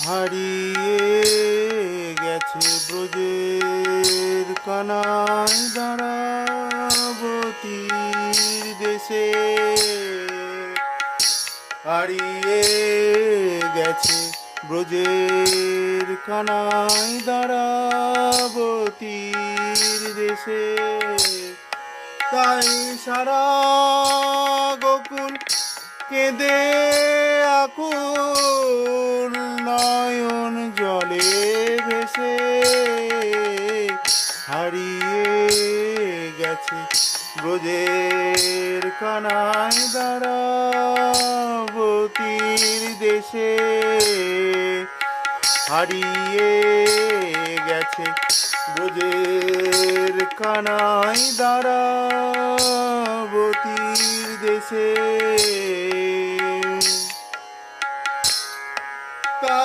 হারিয়ে গেছে ব্রজের কানাই দ্বারাবতীর দেশে, হারিয়ে গেছে ব্রজের কানাই দ্বারাবতীর দেশে। তাই সারা গোকুল কেঁদে আকুল, নয়ন জলে ভেসে হারিয়ে গেছে ব্রজের কানাই দ্বারাবতীর দেশে, হারিয়ে গেছে ব্রজের কানাই দ্বারাবতীর দেশে।